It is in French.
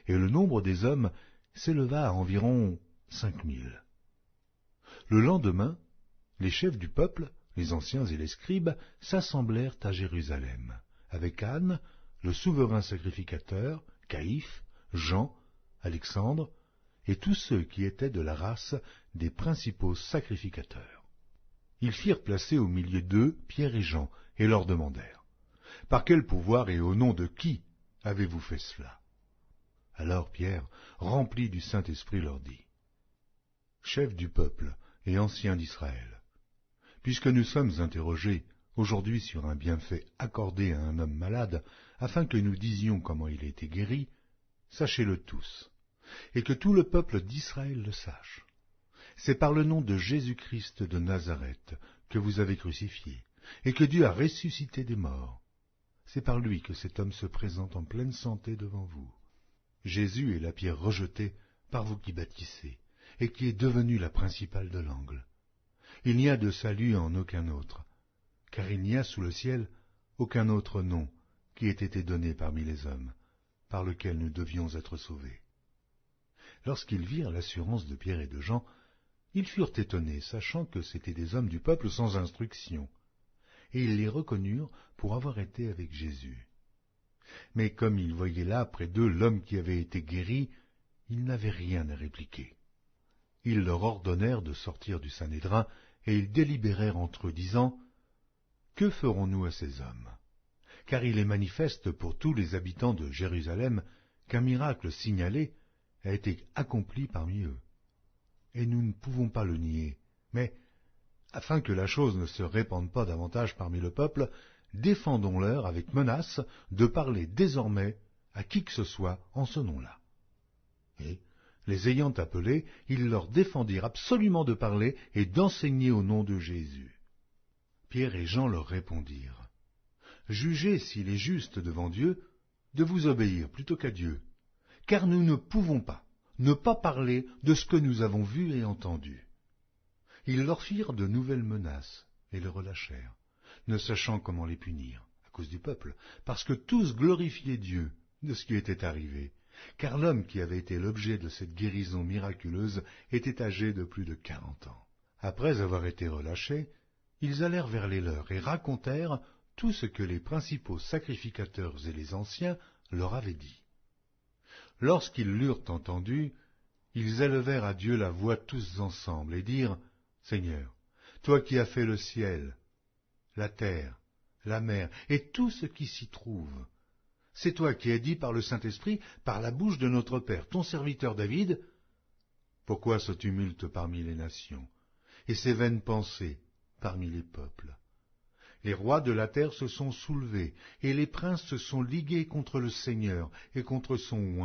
et le nombre des hommes s'éleva à environ 5000. Le lendemain, les chefs du peuple, les anciens et les scribes, s'assemblèrent à Jérusalem, avec Anne, le souverain sacrificateur, Caïphe, Jean, Alexandre, et tous ceux qui étaient de la race des principaux sacrificateurs. Ils firent placer au milieu d'eux Pierre et Jean, et leur demandèrent : « Par quel pouvoir et au nom de qui avez-vous fait cela ?» Alors Pierre, rempli du Saint-Esprit, leur dit : « Chefs du peuple et anciens d'Israël, puisque nous sommes interrogés aujourd'hui sur un bienfait accordé à un homme malade, afin que nous disions comment il a été guéri, sachez-le tous, et que tout le peuple d'Israël le sache. C'est par le nom de Jésus-Christ de Nazareth que vous avez crucifié, et que Dieu a ressuscité des morts. C'est par lui que cet homme se présente en pleine santé devant vous. Jésus est la pierre rejetée par vous qui bâtissez, et qui est devenue la principale de l'angle. Il n'y a de salut en aucun autre, car il n'y a sous le ciel aucun autre nom qui ait été donné parmi les hommes, par lequel nous devions être sauvés. » Lorsqu'ils virent l'assurance de Pierre et de Jean, ils furent étonnés, sachant que c'étaient des hommes du peuple sans instruction, et ils les reconnurent pour avoir été avec Jésus. Mais comme ils voyaient là près d'eux l'homme qui avait été guéri, ils n'avaient rien à répliquer. Ils leur ordonnèrent de sortir du Sanhédrin, et ils délibérèrent entre eux, disant : « Que ferons-nous à ces hommes ? Car il est manifeste pour tous les habitants de Jérusalem qu'un miracle signalé a été accompli parmi eux. Et nous ne pouvons pas le nier, mais, afin que la chose ne se répande pas davantage parmi le peuple, défendons-leur avec menace de parler désormais à qui que ce soit en ce nom-là. » Et, les ayant appelés, ils leur défendirent absolument de parler et d'enseigner au nom de Jésus. Pierre et Jean leur répondirent : « Jugez s'il est juste devant Dieu de vous obéir plutôt qu'à Dieu, car nous ne pouvons pas ne pas parler de ce que nous avons vu et entendu. » Ils leur firent de nouvelles menaces et les relâchèrent, ne sachant comment les punir, à cause du peuple, parce que tous glorifiaient Dieu de ce qui était arrivé, car l'homme qui avait été l'objet de cette guérison miraculeuse était âgé de plus de 40 ans. Après avoir été relâchés, ils allèrent vers les leurs et racontèrent tout ce que les principaux sacrificateurs et les anciens leur avaient dit. Lorsqu'ils l'eurent entendu, ils élevèrent à Dieu la voix tous ensemble et dirent : « Seigneur, toi qui as fait le ciel, la terre, la mer et tout ce qui s'y trouve, c'est toi qui as dit par le Saint-Esprit, par la bouche de notre Père, ton serviteur David : pourquoi ce tumulte parmi les nations, et ces vaines pensées parmi les peuples ? Les rois de la terre se sont soulevés, et les princes se sont ligués contre le Seigneur et contre son oint.